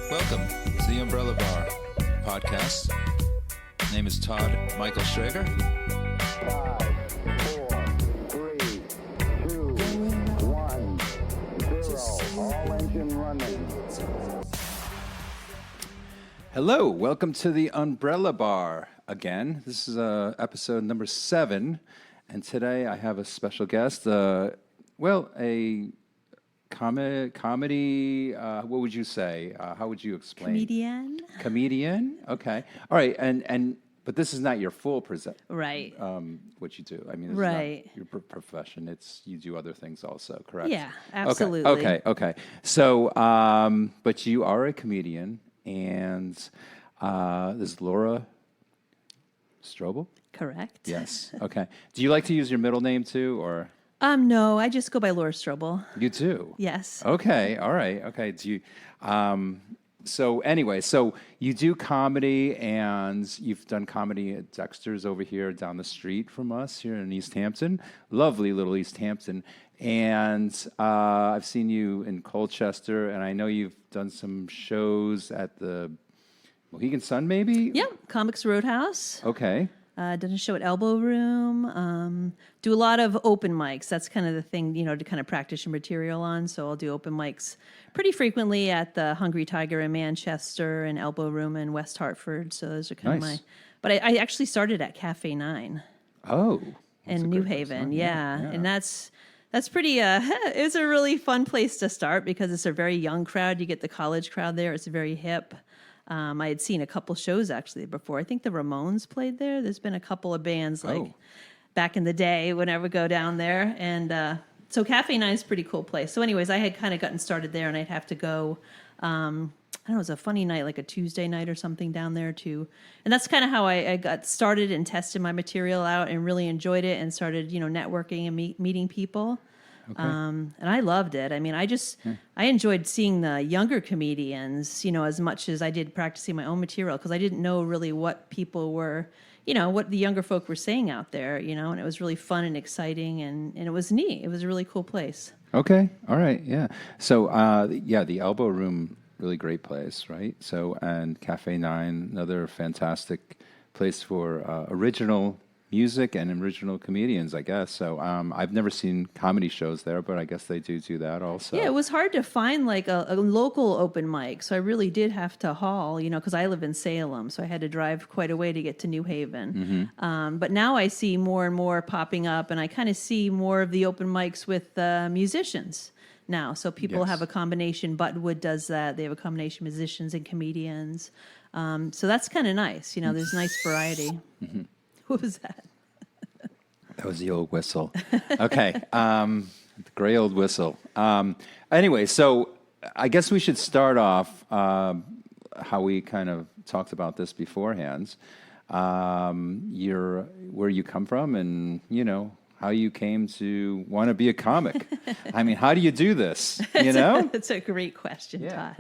Welcome to the Umbrella Bar podcast. My name is Todd Michael Schrager. 5, 4, 3, 2, 1, 0. All engine running. Hello, welcome to the Umbrella Bar again. This is episode number 7, and today I have a special guest. A comedy. What would you say? How would you explain? Comedian. Okay. All right. But this is not your full Right. what you do. I mean, this Right. is not your profession. It's you do other things also. Correct. Yeah. Absolutely. Okay. So, but you are a comedian, and this is Laura Stroebel. Correct. Yes. Okay. Do you like to use your middle name too, or? No, I just go by Laura Stroebel. You do? Yes. Okay, all right. Okay. Do you so anyway, so you do comedy, and you've done comedy at Dexter's over here down the street from us here in East Hampton. Lovely little East Hampton. And I've seen you in Colchester, and I know you've done some shows at the Mohegan Sun, maybe? Yeah. Comics Roadhouse. Okay. Done a show at Elbow Room. Do a lot of open mics. That's kind of the thing, to kind of practice your material on. So I'll do open mics pretty frequently at the Hungry Tiger in Manchester and Elbow Room in West Hartford. So those are kind of Nice. my... But I actually started at Cafe 9 Oh. that's a in great New place, Haven. huh? Yeah. And that's pretty... it's a really fun place to start because it's a very young crowd. You get the college crowd there. It's very hip. I had seen a couple shows actually before. I think the Ramones played there. There's been a couple of bands back in the day when I would go down there. And so Cafe 9 is a pretty cool place. So anyways, I had kind of gotten started there, and I'd have to go, I don't know, it was a funny night, like a Tuesday night or something down there too. And that's kind of how I got started and tested my material out and really enjoyed it and started, networking and meeting people. Okay. And I loved it. I mean, I enjoyed seeing the younger comedians, as much as I did practicing my own material, because I didn't know really what people were, what the younger folk were saying out there, and it was really fun and exciting, and it was neat. It was a really cool place. Okay. All right. Yeah. So, the Elbow Room, really great place, right? So, and Cafe 9, another fantastic place for original music and original comedians, I guess. So I've never seen comedy shows there, but I guess they do that also. Yeah, it was hard to find like a local open mic, so I really did have to haul, because I live in Salem, so I had to drive quite a way to get to New Haven. Mm-hmm. But now I see more and more popping up, and I kind of see more of the open mics with musicians now. So people have a combination. Buttonwood does that. They have a combination of musicians and comedians. So that's kind of nice. There's nice variety. Mm-hmm. What was that? That was the old whistle. Okay. The gray old whistle. Anyway, so I guess we should start off how we kind of talked about this beforehand. Where you come from, and, how you came to want to be a comic. I mean, how do you do this? That's a great question, Yeah.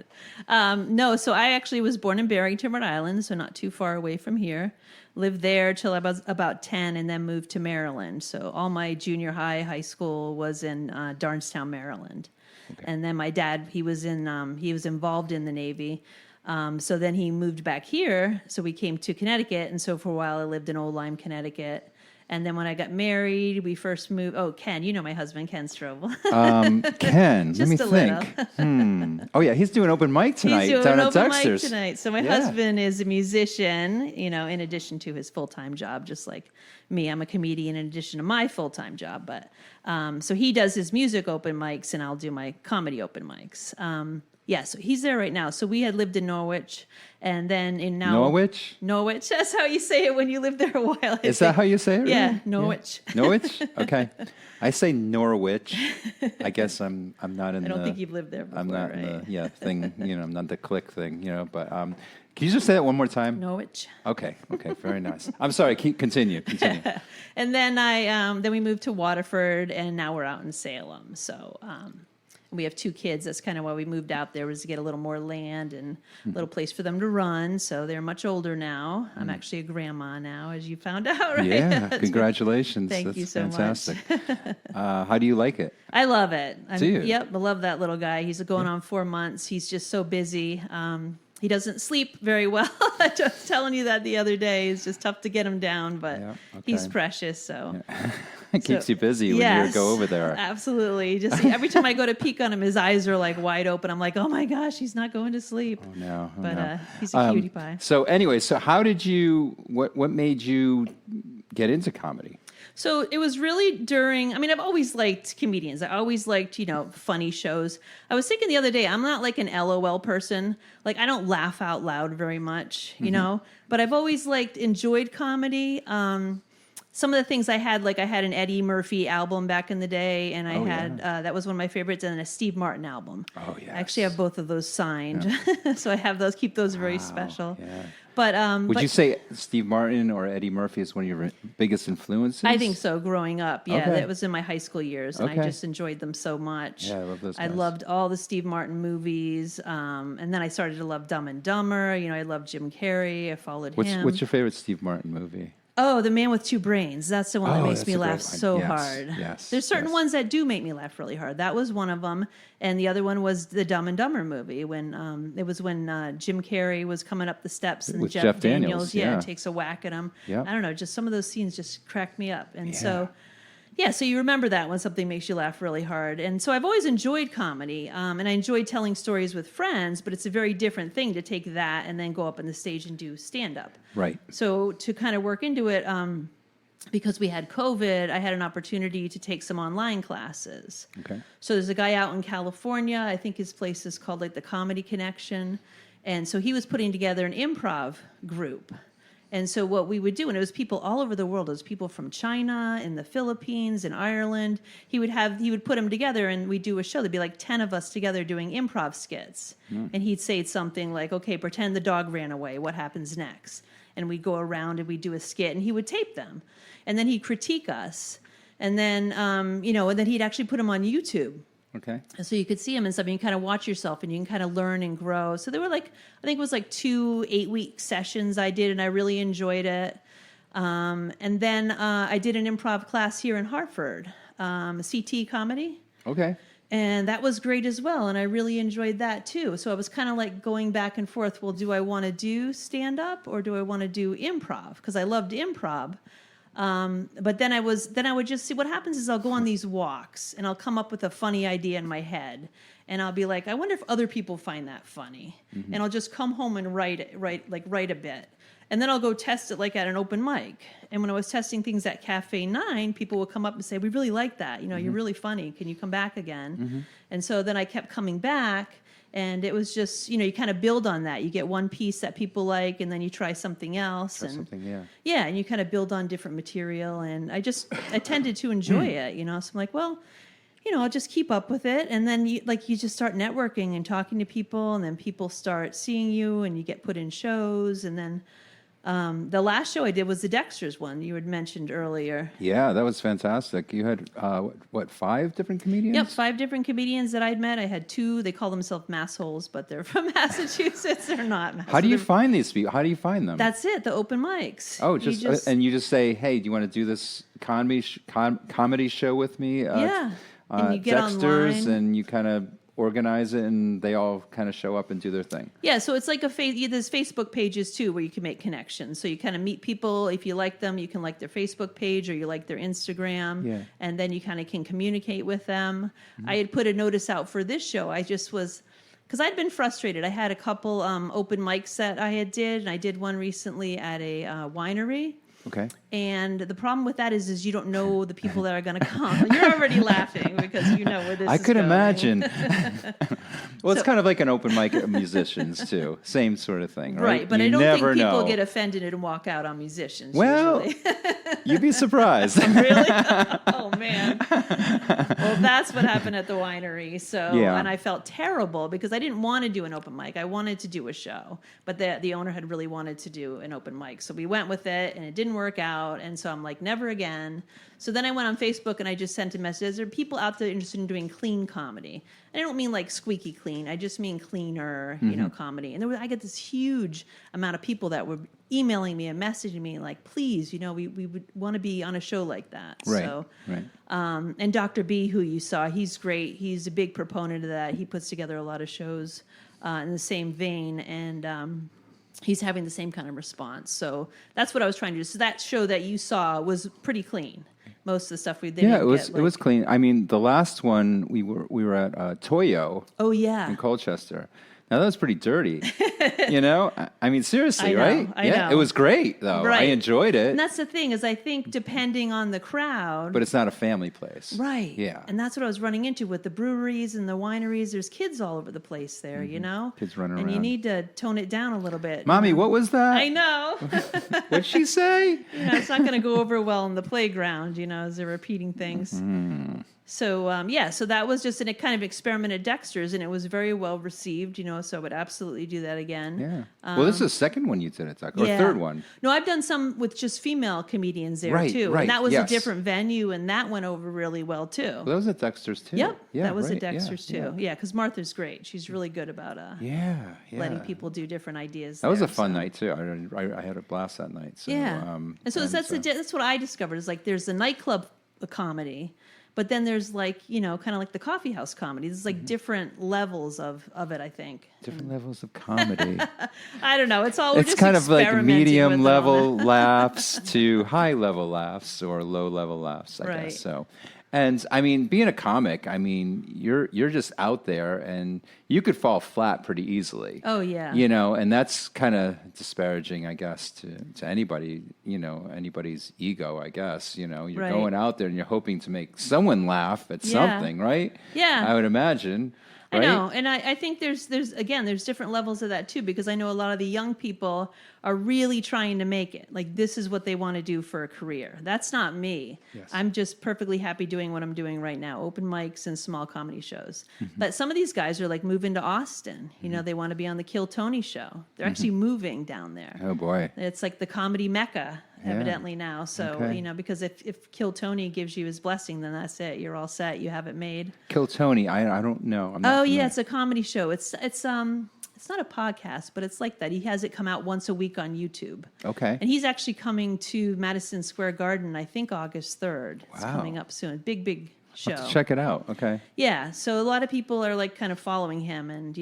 Todd. No, so I actually was born in Barrington, Rhode Island, so not too far away from here. Lived there till I was about 10, and then moved to Maryland. So all my junior high school was in Darnestown, Maryland. Okay. And then my dad, he was involved in the Navy. So then he moved back here. So we came to Connecticut, and so for a while I lived in Old Lyme, Connecticut. And then when I got married, we first moved. Oh, Ken, my husband, Ken Stroebel. Ken, let me Just a think. Oh yeah, he's doing open mic tonight He's doing down an at open Dexter's. mic tonight. So my husband is a musician, in addition to his full-time job, just like me. I'm a comedian in addition to my full-time job. But so he does his music open mics, and I'll do my comedy open mics. So he's there right now. So we had lived in Norwich, and then in now Norwich? Norwich. That's how you say it when you live there a while. Is that how you say it? Yeah, really? Norwich. Yeah. Norwich? Okay. I say Norwich. I guess I'm not in the... I don't think you've lived there before, I'm not right? in the thing, I'm not the click thing, but can you just say that one more time? Norwich. Okay, very nice. I'm sorry, continue. And then then we moved to Waterford, and now we're out in Salem. So We have 2 kids. That's kind of why we moved out there, was to get a little more land and a little place for them to run. So they're much older now. I'm actually a grandma now, as you found out, right? Yeah, congratulations. Thank That's you so fantastic. How do you like it? I love it. Do you? Yep, I love that little guy. He's going on 4 months. He's just so busy. He doesn't sleep very well. I was telling you that the other day. It's just tough to get him down, but Yeah, he's okay. precious. So It keeps you busy when you go over there. Absolutely. Just every time I go to peek on him, his eyes are like wide open. I'm like, oh my gosh, he's not going to sleep. Oh, no. Oh, But no. he's a cutie pie. So anyway, so how did you, what made you get into comedy? So it was really during, I've always liked comedians. I always liked, funny shows. I was thinking the other day, I'm not like an LOL person. Like, I don't laugh out loud very much, but I've always enjoyed comedy. Some of the things I had an Eddie Murphy album back in the day, and I had that was one of my favorites, and a Steve Martin album. Oh, yes. I actually have both of those signed, so I have those. Keep those very special. Yeah. But Would you say Steve Martin or Eddie Murphy is one of your biggest influences? I think so. Growing up, yeah, Okay. that was in my high school years, and I Okay. just enjoyed them so much. Yeah, I love those I guys. loved all the Steve Martin movies, and then I started to love Dumb and Dumber. I loved Jim Carrey. I followed him. What's your favorite Steve Martin movie? Oh, The Man with Two Brains. That's the one that Oh, makes that's me a great laugh one. so Yes, hard. yes, There's certain yes. ones that do make me laugh really hard. That was one of them. And the other one was the Dumb and Dumber movie when Jim Carrey was coming up the steps and With Jeff Jeff Daniels, yeah. takes a whack at him. Yeah. I don't know, just some of those scenes just crack me up. And Yeah. so you remember that when something makes you laugh really hard. And so I've always enjoyed comedy, and I enjoyed telling stories with friends, but it's a very different thing to take that and then go up on the stage and do stand-up. Right. So to kind of work into it, because we had COVID, I had an opportunity to take some online classes. Okay. So there's a guy out in California, I think his place is called the Comedy Connection. And so he was putting together an improv group. And so what we would do, and it was people all over the world, it was people from China and the Philippines and Ireland. He would put them together and we'd do a show. There'd be 10 of us together doing improv skits. And he'd say something like, okay, pretend the dog ran away. What happens next? And we'd go around and we'd do a skit and he would tape them. And then he'd critique us. And then, and then he'd actually put them on YouTube. Okay. And so you could see them and stuff, and you can kind of watch yourself, and you can kind of learn and grow. So there were I think it was 2 8-week sessions I did, and I really enjoyed it. And then I did an improv class here in Hartford, CT comedy. Okay. And that was great as well, and I really enjoyed that too. So I was kind of going back and forth, well, do I want to do stand-up or do I want to do improv? Because I loved improv. But then I would just see what happens is I'll go on these walks and I'll come up with a funny idea in my head and I'll be like, I wonder if other people find that funny. And I'll just come home and write a bit. And then I'll go test it at an open mic. And when I was testing things at Cafe 9, people would come up and say, we really like that. You're really funny. Can you come back again? And so then I kept coming back. And it was just, you kind of build on that. You get one piece that people like, and then you try something else. Yeah, and you kind of build on different material. And I tended to enjoy it, So I'm like, well, I'll just keep up with it. And then you just start networking and talking to people, and then people start seeing you, and you get put in shows. And then the last show I did was the Dexter's one you had mentioned earlier. Yeah, that was fantastic. You had, 5 different comedians? Yep, 5 different comedians that I'd met. I had 2. They call themselves massholes, but they're from Massachusetts. They're not. How do you find these people? How do you find them? That's it, the open mics. Oh, and you just say, hey, do you want to do this comedy show with me? Yeah, and you get Dexter's, online. and you kind of organize it, and they all kind of show up and do their thing. Yeah, so it's like there's Facebook pages too where you can make connections. So you kind of meet people. If you like them, you can like their Facebook page or you like their Instagram. Yeah. And then you kind of can communicate with them. I had put a notice out for this show. I just was, because I'd been frustrated. I had a couple open mics that I did, and I did one recently at a winery. Okay. And the problem with that is you don't know the people that are going to come. You're already laughing because you know where this is I could going. imagine. Well, it's kind of like an open mic at musicians, too. Same sort of thing, right? Right, but you I don't think never people know. get offended and walk out on musicians. Well, usually. You'd be surprised. Really? Oh, man. Well, that's what happened at the winery. So, Yeah. and I felt terrible because I didn't want to do an open mic. I wanted to do a show, but the owner had really wanted to do an open mic. So we went with it, and it didn't work out. out. And so I'm like, never again. So then I went on Facebook and I just sent a message. There are people out there interested in doing clean comedy. And I don't mean like squeaky clean. I just mean cleaner, comedy. And I get this huge amount of people that were emailing me and messaging me like, please, we would want to be on a show like that. Right, So, right. and Dr. B, who you saw, he's great. He's a big proponent of that. He puts together a lot of shows in the same vein. And he's having the same kind of response. So that's what I was trying to do. So that show that you saw was pretty clean. Most of the stuff we did. Yeah, it was clean. I mean, the last one we were at Toyo. Oh yeah. In Colchester. Now that was pretty dirty. I mean, seriously, right? I know. It was great though. Right. I enjoyed it. And that's the thing is, I think depending on the crowd. But it's not a family place. Right. Yeah. And that's what I was running into with the breweries and the wineries. There's kids all over the place there, Kids running and you around. need to tone it down a little bit. Mommy, what was that? I know. What'd she say? It's not going to go over well in the playground, as they're repeating things. So, so that was just a kind of experiment at Dexter's, and it was very well received, so I would absolutely do that again. Yeah. Well, this is the second one you did at Tucker, or third one. No, I've done some with just female comedians there, Right, too. right, And that was yes. a different venue, and that went over really well, too. Well, that was at Dexter's, too. Yep, Yeah, that was right. at Dexter's, too. Yeah, because Martha's great. She's really good about Yeah. letting people do different ideas. That was there, a fun so. night, too. I had a blast that night. So, Yeah. And so that's what I discovered is like there's the nightclub comedy, but then there's like, kind of like the coffee house comedy. There's like different levels of it, I think. different levels of comedy. I don't know. It's all we're It's just kind of like experimenting with medium it level laughs to high level laughs or low level laughs, I Right. guess. So, and I mean, being a comic, I mean, you're just out there and you could fall flat pretty easily. Oh, yeah. And that's kind of disparaging, I guess, to anybody, anybody's ego, I guess. You're Right. going out there and you're hoping to make someone laugh at Yeah. something, right? Yeah. I would imagine. Right? I know, and I think there's different levels of that too, because I know a lot of the young people are really trying to make it. Like this is what they want to do for a career. That's not me. Yes. I'm just perfectly happy doing what I'm doing right now, open mics and small comedy shows. Mm-hmm. But some of these guys are like moving to Austin. They want to be on the Kill Tony show. They're actually moving down there. Oh boy. It's like the comedy mecca, Yeah. evidently now. So, Okay. because if Kill Tony gives you his blessing, then that's it. You're all set. You have it made. Kill Tony. I don't know. I'm not Oh familiar. yeah, it's a comedy show. It's not a podcast, but it's like that. He has it come out once a week on YouTube. Okay. And he's actually coming to Madison Square Garden, I think August 3rd. It's Wow. coming up soon. Big show. I'll have to check it out. Okay. Yeah, so a lot of people are like kind of following him and,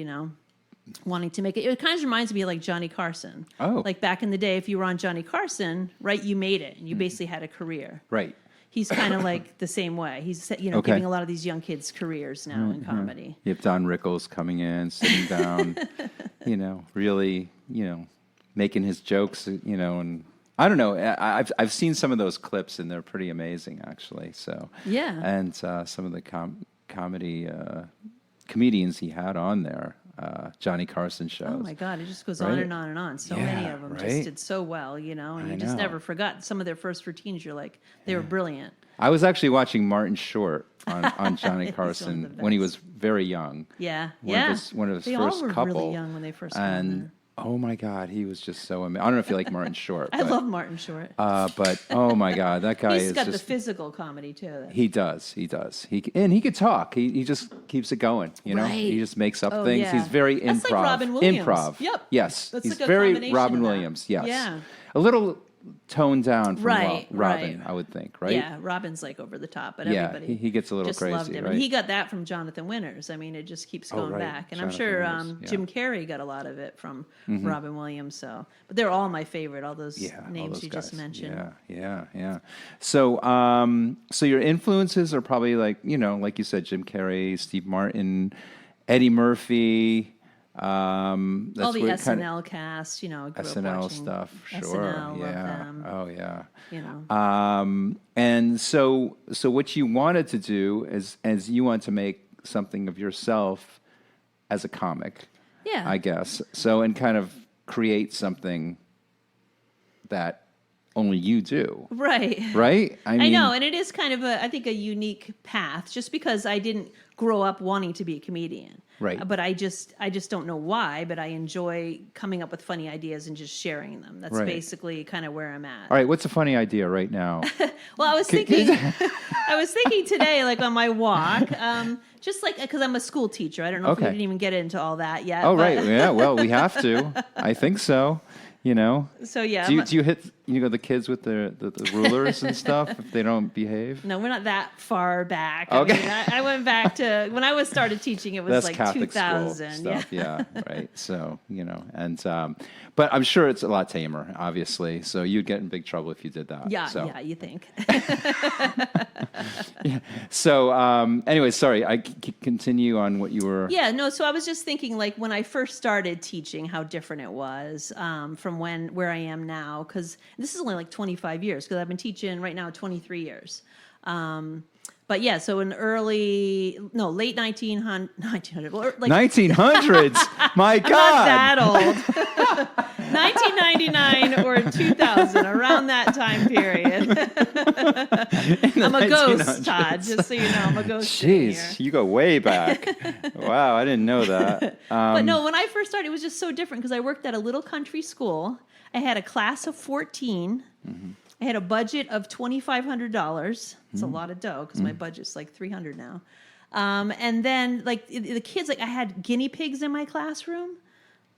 wanting to make it. It kind of reminds me of like Johnny Carson. Oh. Like back in the day, if you were on Johnny Carson, right, you made it and you basically had a career. Right. He's kind of like the same way. He's, Okay. giving a lot of these young kids careers now in comedy. You have Don Rickles coming in, sitting down, really, making his jokes, and I don't know. I've seen some of those clips and they're pretty amazing, actually. So Yeah. and some of the comedy comedians he had on there, Johnny Carson shows. Oh my God, it just goes Right? on and on and on. So many Yeah, of them right? just did so well, and I you just know. never forgot some of their first routines. You're like, they were brilliant. I was actually watching Martin Short on Johnny He's one Carson of the when he best. was very young. Yeah, One of his they first all were couple. really young when they first got on And there. oh my God, he was just so amazing. I don't know if you like Martin Short. I but, love Martin Short. but oh my God, that guy He's is got just. the physical comedy too. He does. He could talk. He just keeps it going. Right. He just makes up Oh, things. yeah. He's very That's improv. like Robin Williams. Improv. Yep. Yes. That's he's like a very combination Robin of that. Williams. Yes. Yeah. A little toned down from Right, Robin, right. I would think. Right. Yeah, Robin's like over the top, but Yeah, everybody he gets a little just crazy, loved him. right? And he got that from Jonathan Winters. I mean, it just keeps going right. back. And Jonathan I'm sure Winters, yeah. Jim Carrey got a lot of it from Robin Williams. So, but they're all my favorite. All those All names those you guys. just mentioned. Yeah. So, so your influences are probably like you said, Jim Carrey, Steve Martin, Eddie Murphy. That's All the where SNL cast, I grew up SNL watching stuff. Sure. SNL, love yeah. them. Oh yeah. And And so what you wanted to do is you want to make something of yourself as a comic. yeah, I guess. So, and kind of create something that only you do, Right. right? I know, and it is kind of I think a unique path, just because I didn't grow up wanting to be a comedian. Right. But I just don't know why, but I enjoy coming up with funny ideas and just sharing them. That's Right. basically kind of where I'm at. All right, what's a funny idea right now? Well, I was thinking today, like on my walk, just like, because I'm a school teacher. I don't know if we Okay. didn't even get into all that yet. Oh, but- right. Yeah, well, we have to. I think so. You know? So yeah. Do you hit the kids with the rulers and stuff if they don't behave? No, we're not that far back. Okay. I mean, I went back to when I started teaching. It was That's like Catholic 2000. school stuff. Yeah, right. So, and but I'm sure it's a lot tamer, obviously. So you'd get in big trouble if you did that. Yeah, So. yeah, you think. Yeah. So, anyway, sorry. I continue on what you were. Yeah, no, so I was just thinking, like, when I first started teaching, how different it was from where I am now, because this is only like 25 years, because I've been teaching right now 23 years. But yeah, so in late 1900, like 1900s. My God. I'm not that old. 1999 or 2000, around that time period. I'm a ghost, Todd, just so you know. I'm a ghost. Jeez, you go way back. Wow, I didn't know that. But no, when I first started, it was just so different because I worked at a little country school. I had a class of 14. Mm-hmm. I had a budget of $2,500. It's a lot of dough because my budget's like $300 now. And then, like, the kids, like, I had guinea pigs in my classroom.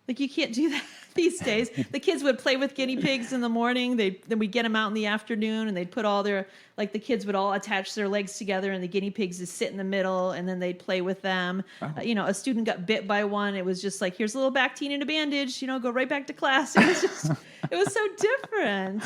Like, you can't do that these days. The kids would play with guinea pigs in the morning. Then we'd get them out in the afternoon, and they'd put all their, like, the kids would all attach their legs together, and the guinea pigs would sit in the middle, and then they'd play with them. Oh. A student got bit by one. It was just like, here's a little Bactine and a bandage. Go right back to class. It was just, it was so different.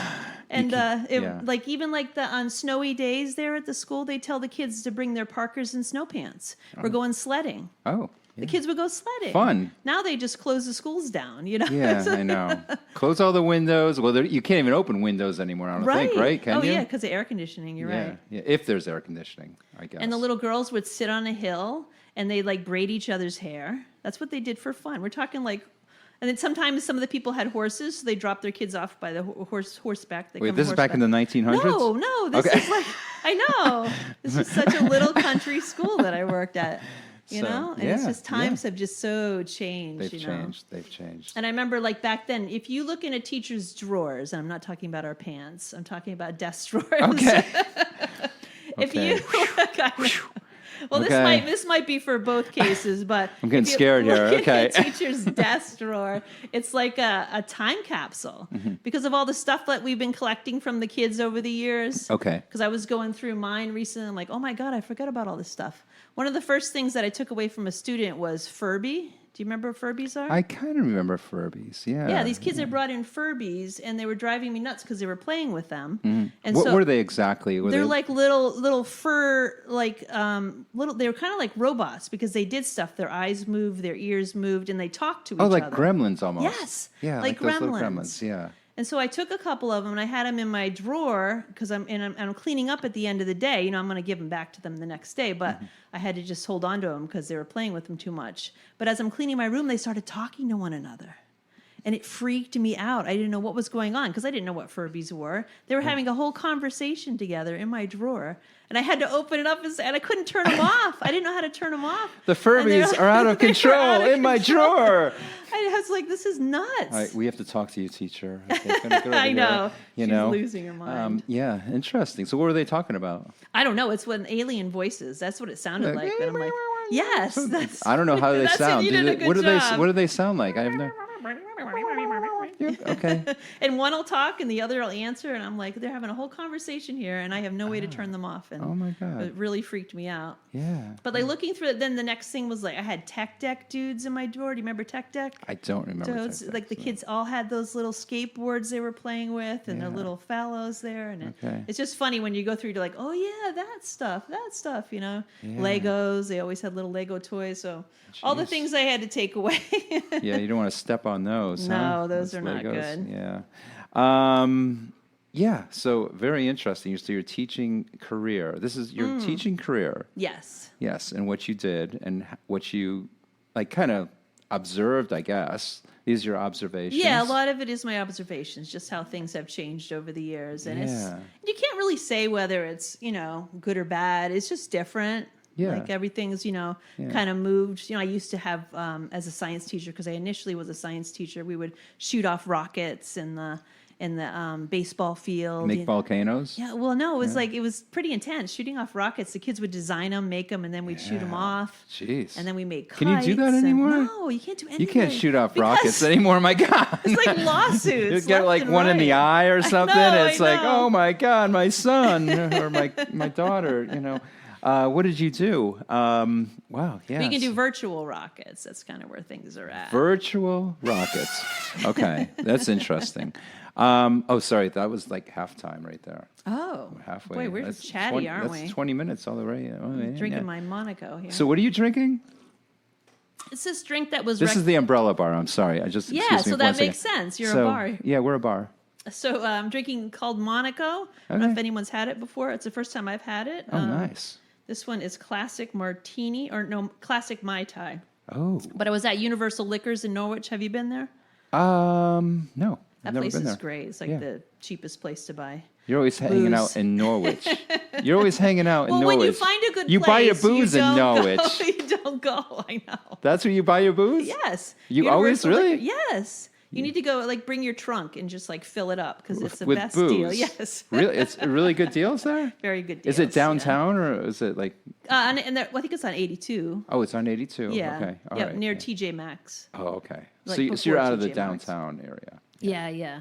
And yeah. like, even like on snowy days there at the school, they tell the kids to bring their Parkers and snow pants. We're going sledding. Oh. The kids would go sledding. Fun. Now they just close the schools down, Yeah, I know. Close all the windows. Well, you can't even open windows anymore, I don't think, right? Can you? Yeah, because of air conditioning, you're right. Yeah, if there's air conditioning, I guess. And the little girls would sit on a hill and they like braid each other's hair. That's what they did for fun. We're talking like, and then sometimes some of the people had horses, so they dropped their kids off by the horseback. Wait, this is back in the 1900s? No, this is like, I know. This is such a little country school that I worked at. And it's just times have just so changed. They've changed. And I remember, like, back then, if you look in a teacher's drawers, and I'm not talking about our pants, I'm talking about desk drawers. Okay. If you look, I know. Well, Okay. this might be for both cases, but I'm getting if you scared here. look Okay. at a teacher's desk drawer, it's like a time capsule because of all the stuff that we've been collecting from the kids over the years. Okay. Because I was going through mine recently, I'm like, oh my God, I forgot about all this stuff. One of the first things that I took away from a student was Furby. Do you remember what Furbies are? I kind of remember Furbies, yeah. Yeah, these kids had brought in Furbies, and they were driving me nuts because they were playing with them. And What were they exactly? They're like little fur, like little. They were kind of like robots because they did stuff. Their eyes moved, their ears moved, and they talked to each other. Oh, like gremlins almost. Yes. Yeah, like those little gremlins. gremlins, yeah. And so I took a couple of them and I had them in my drawer because I'm cleaning up at the end of the day. I'm going to give them back to them the next day, but I had to just hold on to them because they were playing with them too much. But as I'm cleaning my room, they started talking to one another. And it freaked me out. I didn't know what was going on because I didn't know what Furbies were. They were having a whole conversation together in my drawer. And I had to open it up and I couldn't turn them off. I didn't know how to turn them off. The Furbies are out of control in my drawer. I was like, this is nuts. All right, we have to talk to you, teacher. Okay, gonna go over I know. here, She's losing her mind. Yeah, interesting. So what were they talking about? I don't know. It's when alien voices. That's what it sounded like. But I'm like, yes. That's, I don't know how they that's it, sound. you did a good job. What do they sound like? I have no. Okay. And one will talk and the other will answer. And I'm like, they're having a whole conversation here and I have no way to turn them off. And Oh my God. it really freaked me out. Yeah. But like looking through it, then the next thing was like I had Tech Deck dudes in my drawer. Do you remember Tech Deck? I don't remember. So it's like the kids all had those little skateboards they were playing with and their Yeah. little fallows there. And Okay. it's just funny when you go through to like, oh yeah, that stuff, Yeah. Legos. They always had little Lego toys. So all the Jeez. things I had to take away. Yeah, you don't want to step on those. huh? No, those are not good. Yeah. Yeah. So very interesting. So your teaching career. This is your teaching career. Yes. Yes, and what you did and what you like kind of observed, I guess, These are your observations? Yeah, a lot of it is my observations, just how things have changed over the years. And you can't really say whether it's, good or bad. It's just different. Yeah. Like everything's, kind of moved. I used to have, as a science teacher, because I initially was a science teacher, we would shoot off rockets in the baseball field. Make volcanoes? Yeah, well, no, it was pretty intense. Shooting off rockets, the kids would design them, make them, and then we'd shoot them off. Jeez. And then we made kites. Can you do that anymore? No, you can't do anything. You can't shoot off rockets anymore, my God. It's like lawsuits. You get like one in the eye or something. It's I like, know. oh my God, my son or my daughter, what did you do? Wow, yeah. You can do virtual rockets. That's kind of where things are at. Virtual rockets. Okay, that's interesting. Sorry, that was like halftime right there. Oh, Halfway. boy, we're That's chatty, 20 aren't that's we? 20 minutes all the way. Oh, yeah, Drinking yeah. my Monaco here. So what are you drinking? It's this drink that was... This is the Umbrella Bar. I'm sorry. Excuse me so for that one makes second. sense. You're So, a bar. Yeah, we're a bar. So I'm drinking called Monaco. I don't know if anyone's had it before. It's the first time I've had it. Oh, nice. This one is Classic Martini, Classic Mai Tai. Oh. But I was at Universal Liquors in Norwich. Have you been there? No. I've That never place been is there. great. It's like the cheapest place to buy. You're always hanging booze. out in Norwich. You're always hanging out in Well, Norwich. when you find a good you place, buy your booze you in don't Norwich. Go, you don't go. I know. That's where you buy your booze? Yes. You always Universal really? Liquor- Yes. You need to go bring your trunk and just fill it up because it's the With best booze. deal. Yes. Really? It's really good deals there? Very good deals. Is it downtown or is it like... Yeah. I think it's on 82. Oh, it's on 82. Yeah. Okay. All yeah, right. near TJ Maxx. Oh, okay. Like So you're before out of the TJ Maxx. downtown area. Yeah.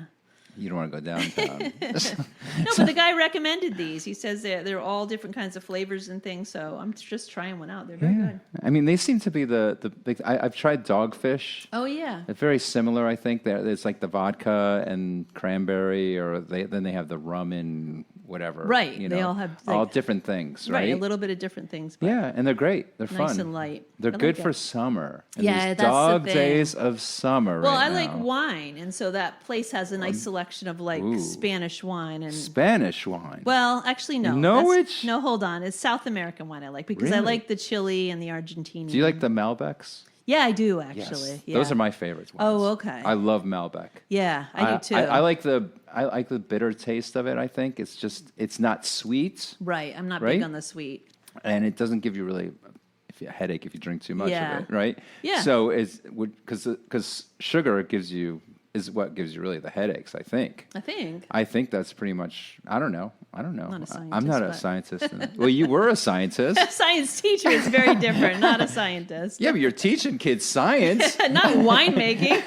You don't want to go downtown. No, but the guy recommended these. He says they're all different kinds of flavors and things. So I'm just trying one out. They're very good. I mean, they seem to be the big... I've tried Dogfish. Oh, yeah. It's very similar, I think. It's like the vodka and cranberry, or then they have the rum and whatever. Right. You They know, all have, all different things, right? A little bit of different things. But Yeah, and they're great. They're nice fun. and light. They're I like good it. for summer. And Yeah, these that's the dog thing. days of summer Well, right I now. like wine, and so that place has a nice selection of Spanish wine and. Spanish wine. Well, actually, no. Norwich? No, hold on. It's South American wine I like because I Really? like the Chile and the Argentinian. Do you like the Malbecs? Yeah, I do actually. Yes. Yeah. Those are my favorites. Ones. Oh, okay. I love Malbec. Yeah, I do too. I like the bitter taste of it. I think it's not sweet, Right, I'm not Right? big on the sweet. and it doesn't give you really a headache if you drink too much Yeah. of it, right? Yeah. So it's because sugar is what gives you really the headaches. I think. I think that's pretty much. I don't know. Not a I'm scientist, not a but- scientist. Well, you were a scientist. Science teacher is very different, not a scientist. Yeah, but you're teaching kids science. Not winemaking.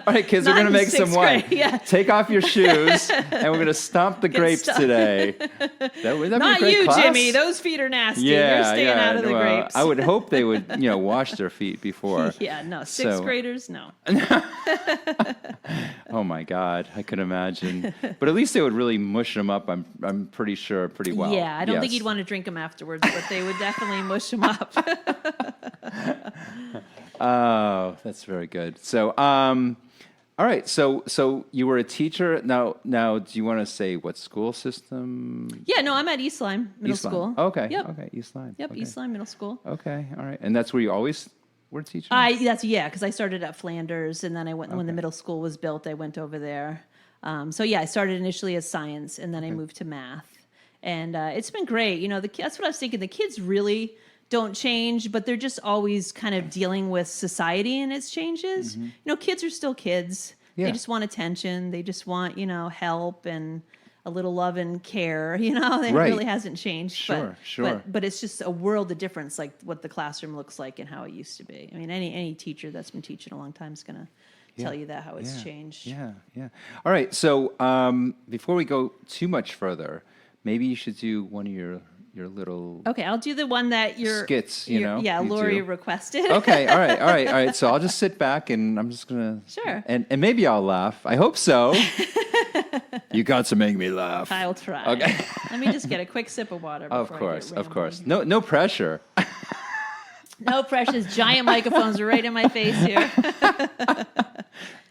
All right, kids, Not we're going to in make some sixth wine. grade, yeah. Take off your shoes, and we're going to stomp the grapes stumped. today. That'd be a Not great you, class. Jimmy. Those feet are nasty. You're staying out of the well, grapes. I would hope they would, wash their feet before. Yeah, no. Sixth So- graders, no. Oh my God, I could imagine. But at least they would really mush them up. I'm pretty sure pretty well. Yeah, I don't think Yes. you'd want to drink them afterwards, but they would definitely mush them up. Oh, that's very good. So, all right. So you were a teacher. Now, do you want to say what school system? Yeah, no, I'm at East Lyme Middle East Lyme. School. Okay. Yep. Okay. East Lyme. Yep, Okay. East Lyme Middle School. Okay. All right. And that's where you always were teaching? Because I started at Flanders, and then I went when the middle school was built. I went over there. I started initially as science, and then I moved to math, and it's been great. That's what I was thinking. The kids really don't change, but they're just always kind of dealing with society and its changes. Kids are still kids. Yeah. They just want attention. They just want help and a little love and care. It Right. really hasn't changed. Sure. But it's just a world of difference, like what the classroom looks like and how it used to be. I mean, any teacher that's been teaching a long time is going to tell you that how it's changed. Yeah. All right. So before we go too much further, maybe you should do one of your little Okay, I'll do the one that you're skits. Yeah, you Lori do. requested. Okay. All right. So I'll just sit back and I'm just gonna. Sure. And maybe I'll laugh. I hope so. You got to make me laugh. I'll try. Okay. Let me just get a quick sip of water. Of before I get course. rambling. No pressure. No precious giant microphones are right in my face here.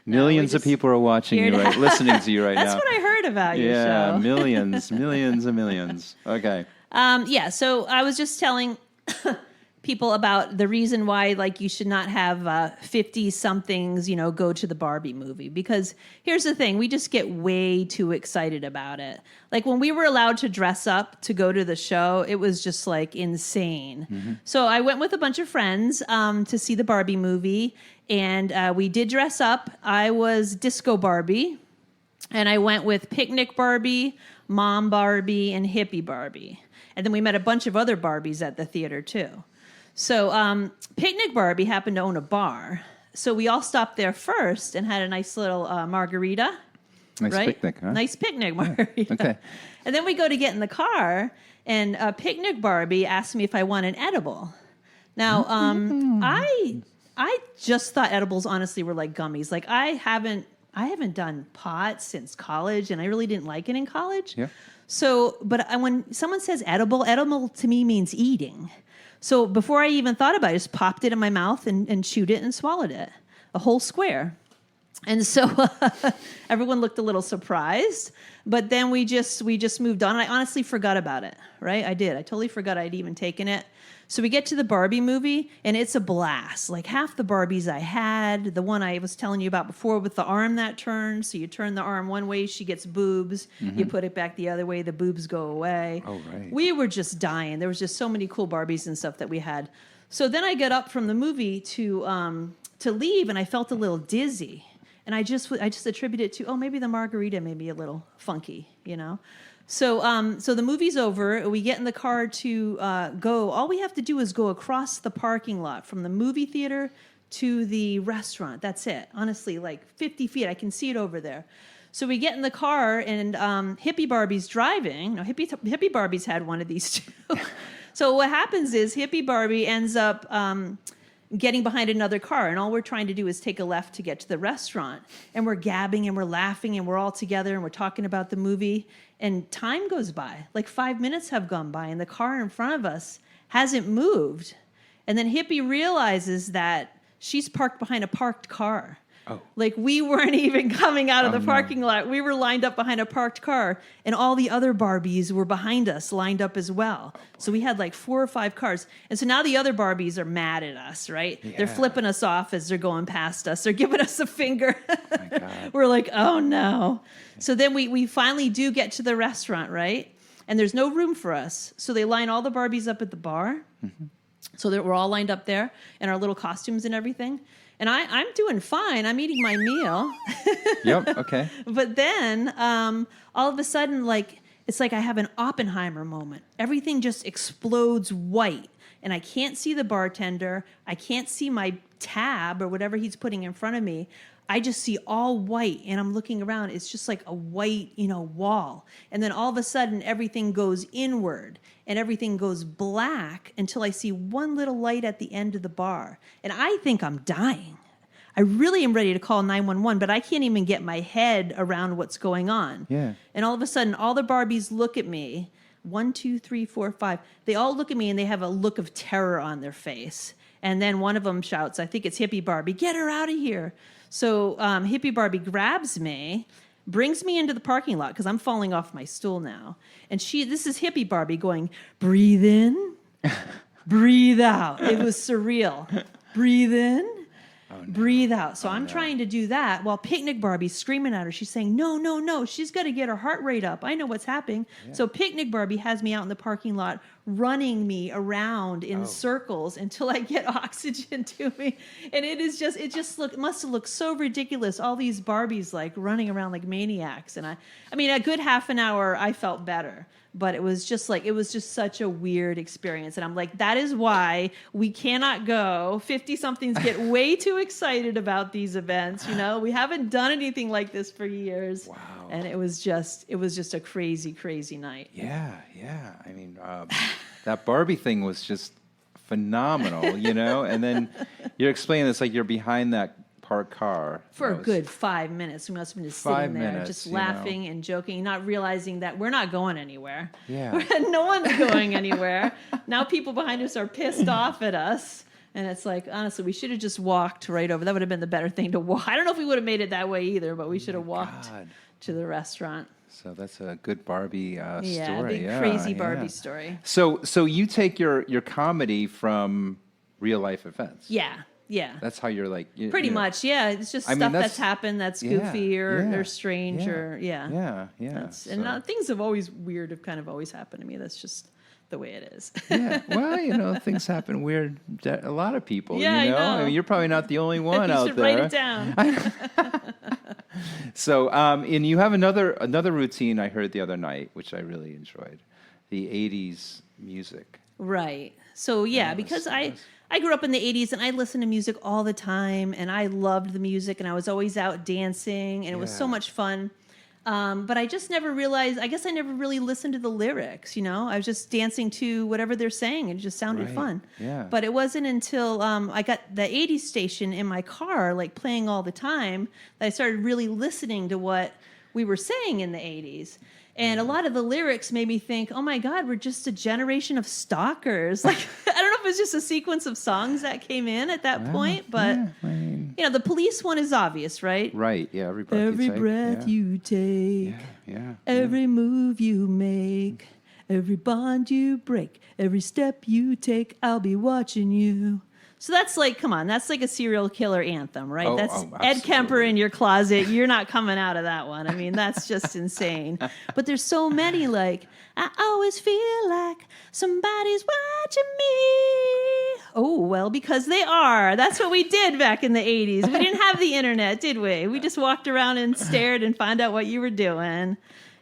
Millions of just people are watching here you, to- right? Listening to you right That's now. what I heard about your Yeah, show. millions and millions. Okay. So I was just telling people about the reason why like you should not have 50 somethings, go to the Barbie movie, because here's the thing, we just get way too excited about it. Like when we were allowed to dress up to go to the show, it was just like insane. So I went with a bunch of friends to see the Barbie movie, and we did dress up. I was Disco Barbie, and I went with Picnic Barbie, Mom Barbie, and Hippie Barbie. And then we met a bunch of other Barbies at the theater too. So Picnic Barbie happened to own a bar. So we all stopped there first and had a nice little margarita. Nice right? picnic, huh? Nice picnic margarita. Okay. And then we go to get in the car, and Picnic Barbie asked me if I want an edible. Now, I just thought edibles honestly were like gummies. Like I haven't done pot since college, and I really didn't like it in college. Yeah. So, but when someone says edible to me means eating. So before I even thought about it, I just popped it in my mouth and chewed it and swallowed it, a whole square. And so everyone looked a little surprised, but then we just moved on. I honestly forgot about it, right? I did. I totally forgot I'd even taken it. So we get to the Barbie movie, and it's a blast. Like half the Barbies I had, the one I was telling you about before with the arm that turns. So you turn the arm one way, she gets boobs. You put it back the other way, the boobs go away. Oh, right. We were just dying. There was just so many cool Barbies and stuff that we had. So then I get up from the movie to leave, and I felt a little dizzy. And I just attribute it to, maybe the margarita may be a little funky, So the movie's over. We get in the car to go. All we have to do is go across the parking lot from the movie theater to the restaurant. That's it. Honestly, like 50 feet. I can see it over there. So we get in the car, and Hippie Barbie's driving. No, Hippie Barbie's had one of these too. So what happens is Hippie Barbie ends up getting behind another car, and all we're trying to do is take a left to get to the restaurant, and we're gabbing and we're laughing and we're all together and we're talking about the movie, and time goes by, like 5 minutes have gone by, and the car in front of us hasn't moved. And then Hippie realizes that she's parked behind a parked car. Oh. Like we weren't even coming out of the parking lot. We were lined up behind a parked car, and all the other Barbies were behind us, lined up as well. So we had like 4 or 5 cars. And so now the other Barbies are mad at us, right? Yeah. They're flipping us off as they're going past us. They're giving us a finger. My God. We're like, oh no. So then we finally do get to the restaurant, right? And there's no room for us. So they line all the Barbies up at the bar. So that we're all lined up there in our little costumes and everything. And I'm doing fine. I'm eating my meal. Yep. Okay. But then all of a sudden, it's like I have an Oppenheimer moment. Everything just explodes white. And I can't see the bartender. I can't see my tab or whatever he's putting in front of me. I just see all white, and I'm looking around. It's just like a white, wall. And then all of a sudden, everything goes inward, and everything goes black until I see one little light at the end of the bar. And I think I'm dying. I really am ready to call 911, but I can't even get my head around what's going on. Yeah. And all of a sudden, all the Barbies look at me. 1, 2, 3, 4, 5. They all look at me, and they have a look of terror on their face. And then one of them shouts, I think it's Hippie Barbie, get her out of here. So Hippie Barbie grabs me, brings me into the parking lot because I'm falling off my stool now. And this is Hippie Barbie going, breathe in, breathe out. It was surreal. Breathe in, breathe out. So I'm trying to do that while Picnic Barbie's screaming at her. She's saying, no, no, no. She's got to get her heart rate up. I know what's happening. Yeah. So Picnic Barbie has me out in the parking lot, running me around in circles until I get oxygen to me. And it must have looked so ridiculous. All these Barbies running around like maniacs. And I mean, a good half an hour, I felt better. But it was just such a weird experience. And I'm like, that is why we cannot go. 50-somethings get way too excited about these events. We haven't done anything like this for years. Wow. And it was just a crazy, crazy night. Yeah. I mean, that Barbie thing was just phenomenal, And then you're explaining this like you're behind that parked car. For a good 5 minutes. We must have been just sitting 5 there, minutes, just laughing and joking, not realizing that we're not going anywhere. Yeah. No one's going anywhere. Now people behind us are pissed off at us. And it's like, honestly, we should have just walked right over. That would have been the better thing to walk. I don't know if we would have made it that way either, but we should have walked to the restaurant. So that's a good Barbie story. Yeah, big crazy Barbie story. So you take your comedy from real life events. Yeah. That's how you're like... Pretty much, yeah. It's just stuff that's happened that's goofy or strange or, Yeah. Things have kind of always happened to me. That's just the way it is. Yeah, well, things happen weird to a lot of people, Yeah, I know. I mean, you're probably not the only one out should there. write it down. So, and you have another routine I heard the other night, which I really enjoyed, the 80s music. Right. So, because I grew up in the 80s and I listened to music all the time and I loved the music and I was always out dancing and it was so much fun. But I just never realized, I guess I never really listened to the lyrics, I was just dancing to whatever they're saying. It just sounded fun. Yeah. But it wasn't until I got the 80s station in my car, like playing all the time, that I started really listening to what we were saying in the 80s. And a lot of the lyrics made me think, oh my God, we're just a generation of stalkers. Like, I don't know if it was just a sequence of songs that came in at that point, but, the Police one is obvious, right? Right, yeah, every breath Every you take. breath you take, Yeah. every move you make, every bond you break, every step you take, I'll be watching you. So that's like, come on, that's like a serial killer anthem, right? That's Ed Kemper in your closet. You're not coming out of that one. I mean, that's just insane. But there's so many, like, I always feel like somebody's watching me. Oh, well, because they are. That's what we did back in the 80s. We didn't have the internet, did we? We just walked around and stared and found out what you were doing.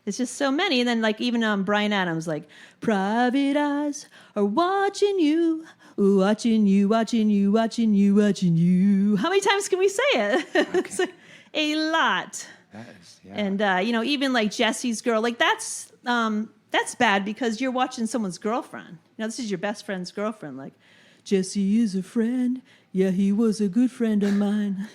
It's just so many. And then, like, even Bryan Adams, like, private eyes are watching you. Watching you, watching you, watching you, watching you. How many times can we say it? Okay. It's like a lot. That is, And even like Jesse's Girl, like that's bad because you're watching someone's girlfriend. This is your best friend's girlfriend. Like, Jesse is a friend. Yeah, he was a good friend of mine.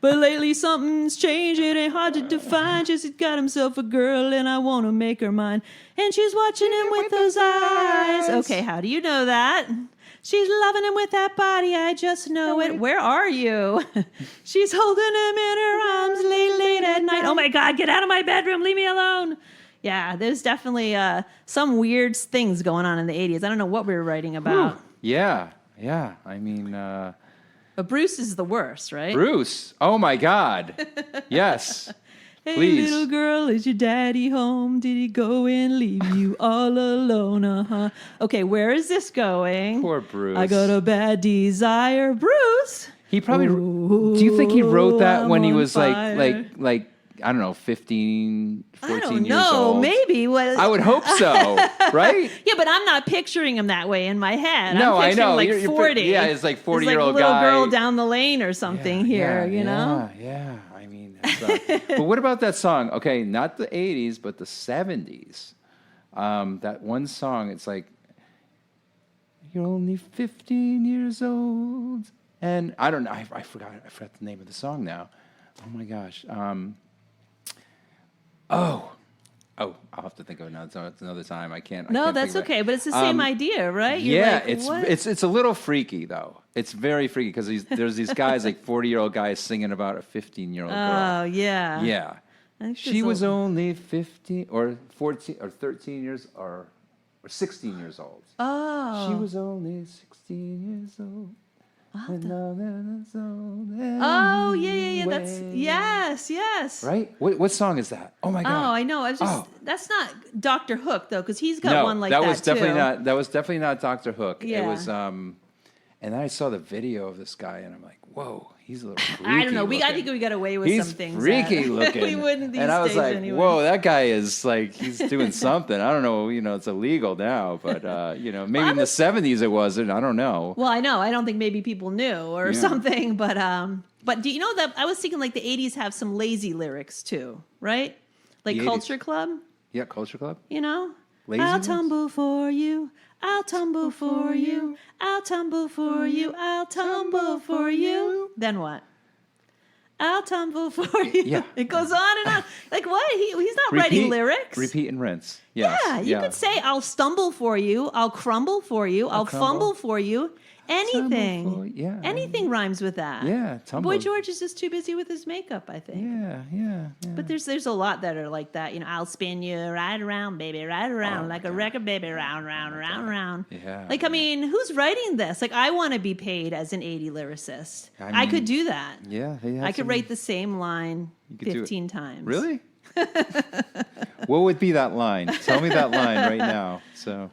But lately something's changed. It ain't hard to define. Jesse's got himself a girl, and I want to make her mine. And she's watching him with those eyes. Okay, how do you know that? She's loving him with that body, I just know it. Where are you? She's holding him in her arms late at night. Oh my God, get out of my bedroom, leave me alone. Yeah, there's definitely some weird things going on in the 80s. I don't know what we were writing about. Whew. Yeah. I mean... But Bruce is the worst, right? Bruce, oh my God. Yes. Hey, Please. little girl, is your daddy home? Did he go and leave you all alone? Uh-huh. Okay, where is this going? Poor Bruce. I got a bad desire. Bruce! He probably... Ooh, do you think he wrote that when he I'm was on like I don't know, 15, 14 I don't years know, old? maybe. I would hope so, right? Yeah, but I'm not picturing him that way in my head. No, I'm I picturing know. like You're 40. yeah, it's like 40-year-old little guy. girl down the lane or something here, you know? Yeah. I mean, but what about that song? Okay, not the 80s, but the 70s. That one song, it's like, you're only 15 years old. And I don't know, I forgot the name of the song now. Oh my gosh. Oh, I'll have to think of another time. I can't. No, I can't that's think of it. okay, but it's the same idea, right? You're Yeah, like, what? it's a little freaky though. It's very freaky because there's these guys like 40-year-old guys singing about a 15-year-old girl. Oh, yeah. Yeah, she was only 15 or 14 or 13 years or 16 years old. Oh. She was only 16 years old. Oh, yeah. That's yes. Right? What song is that? Oh my God! Oh, I know. I was just that's not Dr. Hook though, because he's got one like that was definitely too. not. That was definitely not Dr. Hook. Yeah. It was. And then I saw the video of this guy, and I'm like, whoa, he's a little freaky. I don't know. Looking. I think we got away with He's some things. freaky that looking. We wouldn't these and I was days like, anyway. whoa, that guy is like he's doing something. I don't know. It's illegal now, but maybe in the 70s it wasn't. I don't know. Well, I know. I don't think maybe people knew or something, but do you know that I was thinking like the 80s have some lazy lyrics too, right? Like The 80s. Culture Club. Yeah, Culture Club. Lazy I'll lyrics? tumble for you. I'll tumble for you. I'll tumble for you. I'll tumble for you. Then what? I'll tumble for you. Yeah. It goes on and on. Like what? He's not writing lyrics. Repeat and rinse. Yes. Yeah, you could say I'll stumble for you. I'll crumble for you. I'll fumble for you. Anything. Tumble for- yeah. Anything rhymes with that. Yeah, tumble. Boy George is just too busy with his makeup, I think. Yeah. But there's a lot that are like that. I'll spin you right around, baby, right around, like a record, baby, round, round, round, round. Yeah. Like, I mean, who's writing this? Like, I want to be paid as an 80 lyricist. I could do that. Yeah. they have I could some- write the same line could do it. 15 times. Really? What would be that line? Tell me that line right now. So.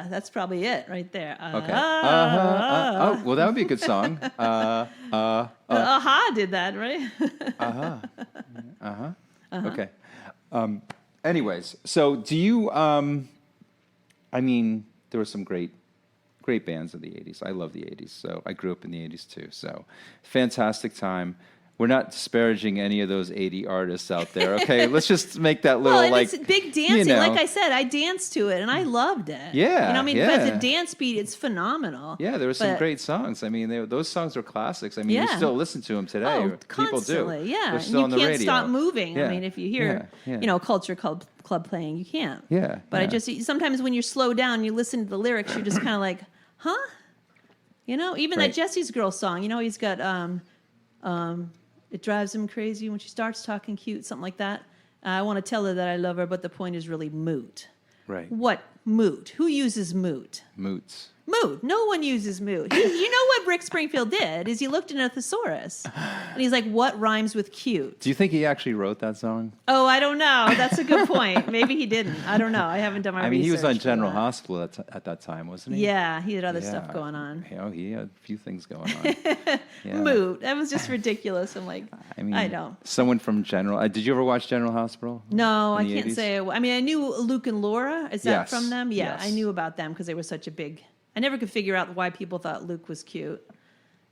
That's probably it right there. Okay. Oh, well, that would be a good song. Aha did that, right? Okay. Anyways, so do you? I mean, there were some great bands of the '80s. I love the '80s, so I grew up in the '80s too. So, fantastic time. We're not disparaging any of those 80 artists out there. Okay, let's just make that little and it's big dancing. you know. Like I said, I danced to it and I loved it. Yeah, I mean, yeah. as a dance beat, it's phenomenal. Yeah, there were some But- great songs. I mean, those songs are classics. I mean, you Yeah. still listen to them today. Oh, People constantly, do. yeah. They're And still you on the can't radio. stop moving. Yeah. I mean, if you hear, Yeah. culture club playing, you can't. Yeah, But yeah. I just sometimes when you're slow down, you listen to the lyrics, you're just kind of like, huh? Even Right. that Jesse's Girl song. He's got it drives him crazy when she starts talking cute, something like that. I want to tell her that I love her, but the point is really moot. Right. What moot? Who uses moot? Moots. Moot. No one uses moot. You know what Rick Springfield did is he looked in a thesaurus and he's like, what rhymes with cute? Do you think he actually wrote that song? Oh, I don't know. That's a good point. Maybe he didn't. I don't know. I haven't done my research. I mean, he was on for General that. Hospital at that time, wasn't he? Yeah, he had other Yeah. stuff going on. He had a few things going on. Yeah. Moot. That was just ridiculous. I'm like, I don't. Someone from General. Did you ever watch General Hospital? No, I in the can't 80s? say. I mean, I knew Luke and Laura. Is that Yes, from them? Yeah, yes. I knew about them because they were such a big. I never could figure out why people thought Luke was cute.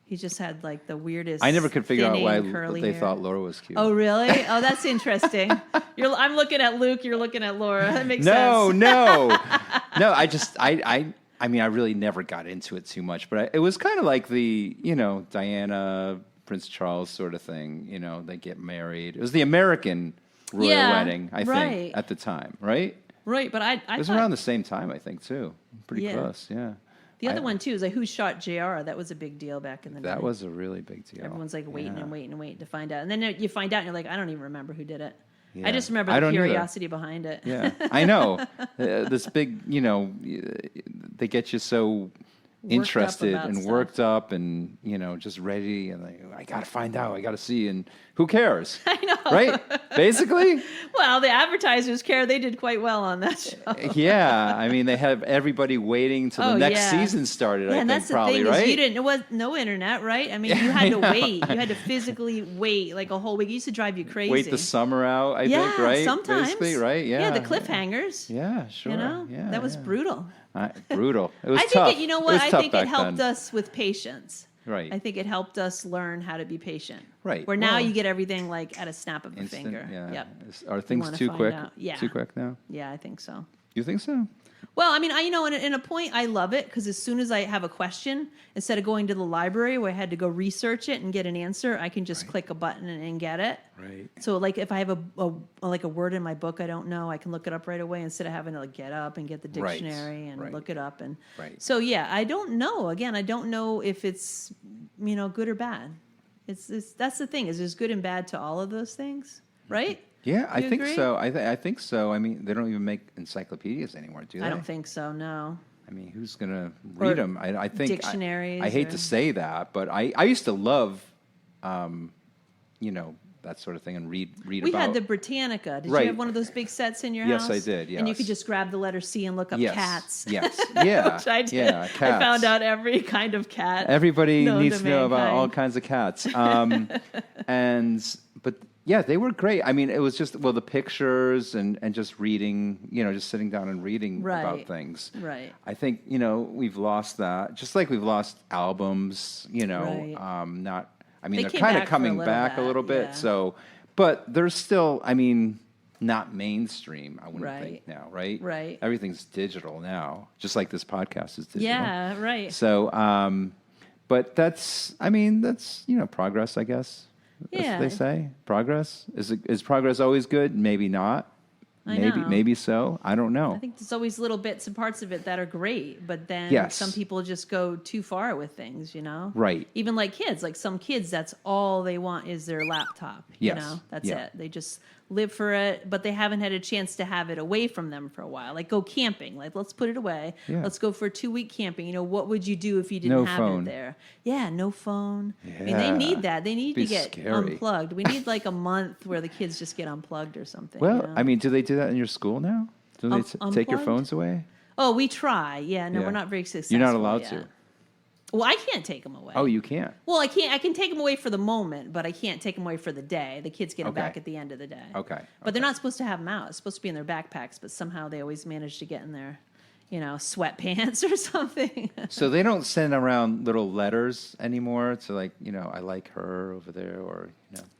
He just had like the weirdest. I never could figure out why thinning, curly they hair. thought Laura was cute. Oh, really? Oh, that's interesting. I'm looking at Luke. You're looking at Laura. That makes no, sense. no. I mean, I really never got into it too much, but it was kind of like the, Diana, Prince Charles sort of thing. They get married. It was the American royal wedding, I right. think, at the time, right? Right, but I It was thought around the same time, I think, too. Pretty Yeah. close, yeah. the other one too is like who shot JR. That was a big deal back in the day. That was a really big deal. Everyone's like waiting Yeah. and waiting and waiting to find out, and then you find out and you're like, I don't even remember who did it. Yeah. I just remember I the don't either. curiosity behind it. Yeah, I know. This big, they get you so interested about and stuff. worked up and, just ready. And I got to find out. I got to see. And who cares? I know. Right? Basically? Well, the advertisers care. They did quite well on that show. Yeah. I mean, they have everybody waiting till the next yeah. season started, Yeah, I and think, that's the probably, thing right? is you didn't. It was no internet, right? I mean, you had to wait. You had to physically wait like a whole week. It used to drive you crazy. Wait the summer out, I yeah, think, right? sometimes. Basically, right? Yeah. Yeah, the cliffhangers. Yeah, sure. Yeah, that was yeah. brutal. Brutal. It was I tough. think you know It what? was I tough think it back helped then. us with patience. Right. I think it helped us learn how to be patient. Right. Where now Well, you get everything like at a snap of a Instant, finger. yeah. Yep. Are things wanna too find quick? out. Yeah. Too quick now? Yeah, I think so. You think so? Well, I mean, in a point, I love it because as soon as I have a question, instead of going to the library where I had to go research it and get an answer, I can just click a button and get it. Right. So, like, if I have a word in my book I don't know, I can look it up right away instead of having to like get up and get the Right. dictionary and Right. look it up. And Right. so, yeah, I don't know. Again, I don't know if it's good or bad. It's that's the thing is there's good and bad to all of those things, right? Yeah, I You think agree? so. I think so. I mean, they don't even make encyclopedias anymore, do they? I don't think so. No. I mean, who's going to Or read them? I think dictionaries I hate or- to say that, but I used to love, that sort of thing and read We about. had the Britannica. Did Right. you have one of those big sets in your Yes, house? I did, And you yes. could just grab the letter C and look up yes, cats. Yes. Yeah. Which I did. Yeah. I Cats. found out every kind of cat. Everybody known needs to to know about mankind. all kinds of cats. But yeah, they were great. I mean, it was just, the pictures and just reading, just sitting down and reading Right. about things. Right. I think, we've lost that. Just like we've lost albums, Right. They they're came kind of back for a coming little back a bit, little bit. yeah. So, but they're still, not mainstream, I wouldn't Right. think now, right? Right. Everything's digital now, just like this podcast is digital. Yeah, right. So, but that's progress, I guess. That's Yeah. what they say. Progress is progress always good? Maybe not. I Maybe know. maybe so. I don't know. I think there's always little bits and parts of it that are great, but then Yes. some people just go too far with things, you know? Right. Even like kids, like some kids, that's all they want is their laptop, you Yes. know? That's Yeah. it. They just live for it, but they haven't had a chance to have it away from them for a while. Like go camping, like let's put it away. Yeah. Let's go for a 2-week camping. You know, what would you do if you didn't No have phone. it there? Yeah, no phone. I mean, they Yeah. need that. They need Be to get scary. unplugged. We need like a month where the kids just get unplugged or something. Well, you know? I mean, do they do that in your school now? Do they take your Unplugged? phones away? Oh, we try. Yeah, no, Yeah. we're not very successful. You're not allowed yet. to. Well, I can't take them away. Oh, you can't. Well, I can't. I can take them away for the moment, but I can't take them away for the day. The kids get them Okay. back at the end of the day. Okay, But they're not supposed to have them out. It's supposed to be in their backpacks, but somehow they always manage to get in their, sweatpants or something. So they don't send around little letters anymore to like, I like her over there, or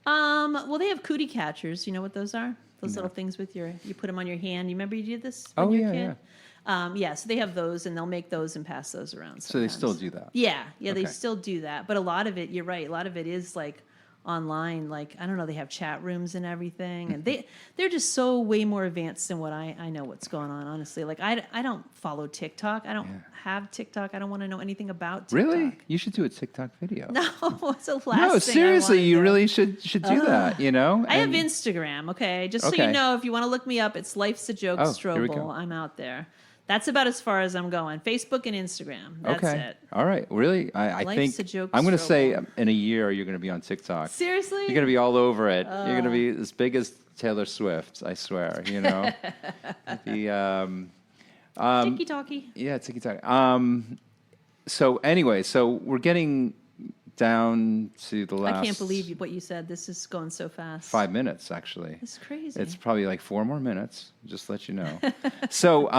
Well, they have cootie catchers. You know what those are? Those little things with you put them on your hand. You remember you did this when Oh, you were a yeah, kid? Yeah, so they have those, and they'll make those and pass those around. So they still sometimes. do that. Yeah, they Okay. still do that. But a lot of it, you're right. A lot of it is like online. Like I don't know, they have chat rooms and everything, and they're just so way more advanced than what I know what's going on. Honestly, like I don't follow TikTok. I don't have TikTok. I don't want to know anything about TikTok. Really? You should do a TikTok video. No, it's the last No, thing I wanna seriously, you do. really should do that, I have And- Instagram, okay? Just so Okay. you know, if you want to look me up, it's Life's a Joke Oh, here we go. Stroebel. I'm out there. That's about as far as I'm going. Facebook and Instagram. That's Okay. it. All right. Really? I Life's think a joke, I'm going to say Stroebel. in a year you're going to be on TikTok. Seriously? You're going to be all over it. You're going to be as big as Taylor Swift, I swear, The Tiki talkie. yeah, TikTok. So anyway, so we're getting down to the last I can't believe what you said. This is going so fast. 5 minutes actually. It's crazy. It's probably like 4 more minutes, just to let you know. So,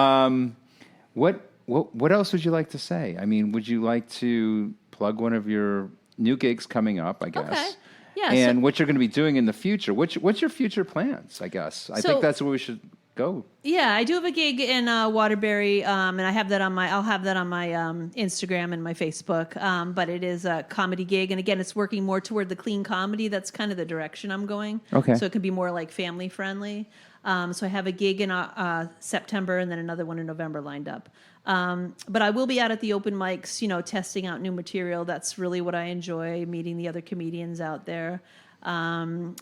what else would you like to say? I mean, would you like to plug one of your new gigs coming up, I guess? Okay. Yeah, And so- what you're going to be doing in the future? What's your future plans, I guess? I So- think that's where we should go. Yeah, I do have a gig in Waterbury, and I'll have that on my Instagram and my Facebook. But it is a comedy gig, and again, it's working more toward the clean comedy. That's kind of the direction I'm going. Okay. So it can be more like family friendly. So I have a gig in September and then another one in November lined up. But I will be out at the open mics, testing out new material. That's really what I enjoy, meeting the other comedians out there. Really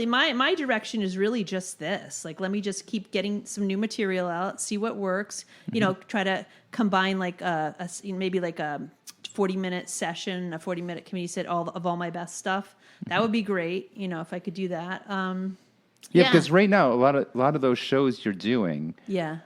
my direction is really just this. Like, let me just keep getting some new material out, see what works, try to combine like maybe like a 40-minute session, a 40-minute comedy set of all my best stuff. That would be great, if I could do that. Yeah, because right now a lot of those shows you're doing, Yeah.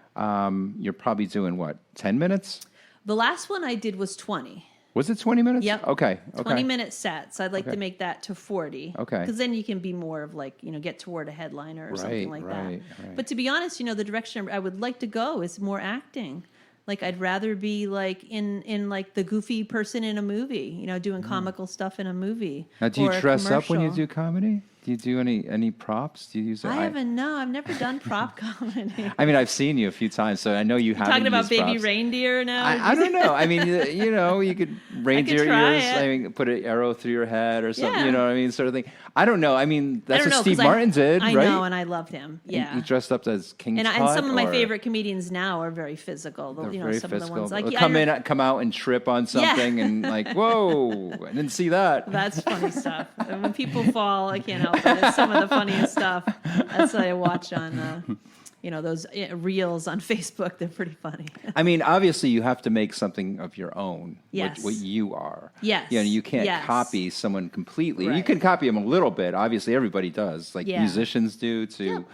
you're probably doing what, 10 minutes? The last one I did was 20. Was it 20 minutes? Yep. Okay. 20-minute sets. I'd like Okay. to make that to 40. Okay. Because then you can be more of like, get toward a headliner or something like right. that. But to be honest, the direction I would like to go is more acting. Like, I'd rather be like in like the goofy person in a movie, doing comical stuff in a movie. Now, do you or a dress up when you commercial. do comedy? Do you do any props? Do you use? I haven't. No, I've never done prop comedy. I mean, I've seen you a few times, so I know you haven't. Talking about used baby props. reindeer now. I don't know. I mean, you could reindeer try ears. it. I mean, put an arrow through your head or something. Yeah. You know what I mean, sort of thing. I don't know. I mean, I that's don't what know, Steve 'cause Martin did, I right? know, and I loved him. Yeah. He dressed up as King And Tut, some of my or favorite comedians now are very physical. they're Some very of the physical. ones like They'll come out and trip on something, and like, whoa, I didn't see that. That's funny stuff. And when people fall, I can't help it. It's some of the funniest stuff. That's what I watch on, those reels on Facebook. They're pretty funny. I mean, obviously, you have to make something of your own. Yes. What you are. Yes. You can't Yes. copy someone completely. You Right. can copy them a little bit. Obviously, everybody does. Like Yeah. musicians do to,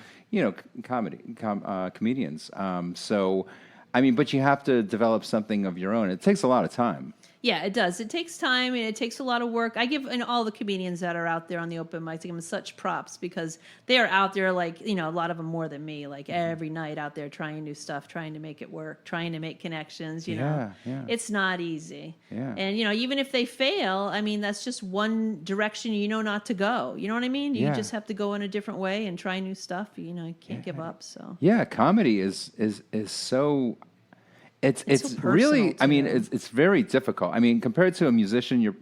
comedians. So, I mean, but you have to develop something of your own. It takes a lot of time. Yeah, it does. It takes time and it takes a lot of work. I give all the comedians that are out there on the open mics, I give them such props because they are out there like, a lot of them more than me, like every night out there trying new stuff, trying to make it work, trying to make connections, Yeah. It's not easy. Yeah. And, even if they fail, I mean, that's just one direction not to go. You know what I mean? You Yeah. just have to go in a different way and try new stuff. You can't give up, so. Yeah, comedy is so. It's so really. personal, I mean, too. it's very difficult. I mean, compared to a musician,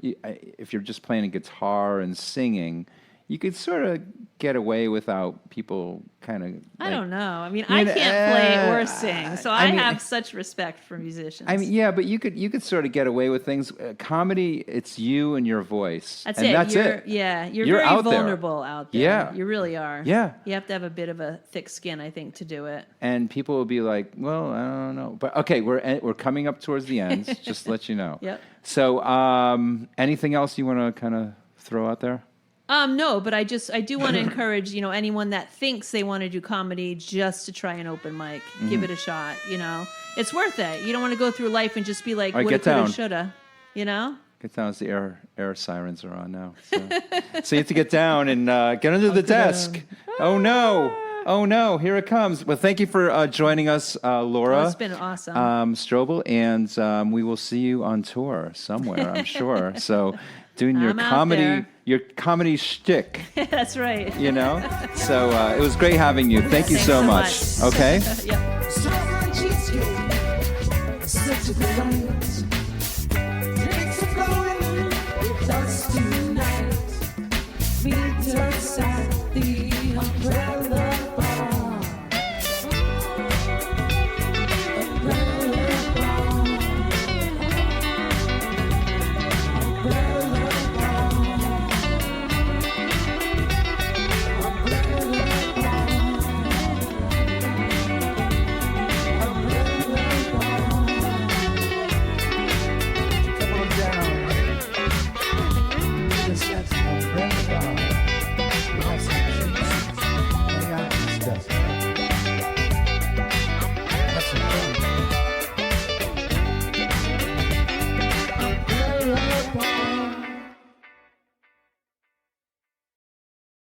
if you're just playing a guitar and singing, you could sort of get away without people kind of. I don't know. I mean, I can't play or sing, so I have such respect for musicians. I mean, yeah, but you could sort of get away with things. Comedy, it's you and your voice. That's and it. That's it. Yeah, you're You're very out there. vulnerable out there. Yeah. You really are. Yeah. You have to have a bit of a thick skin, I think, to do it. And people will be like, "Well, I don't know," but okay, we're coming up towards the end. Just to let you know. Yep. So, anything else you want to kind of throw out there? No, but I do want to encourage, anyone that thinks they want to do comedy just to try an open mic. Give it a shot, It's worth it. You don't want to go through life and just be like, All right, woulda, get down. coulda, shoulda, Get down as the air sirens are on now. So, so you have to get down and get under the desk. Oh no, here it comes. Well, thank you for joining us, Laura. Oh, it's been awesome. Stroebel, and we will see you on tour somewhere, I'm sure. So doing your I'm out there. comedy shtick, That's right. So it was great having you. Thank you Thanks so so much. much. Okay? Yep. Strawberry cheesecake, such a good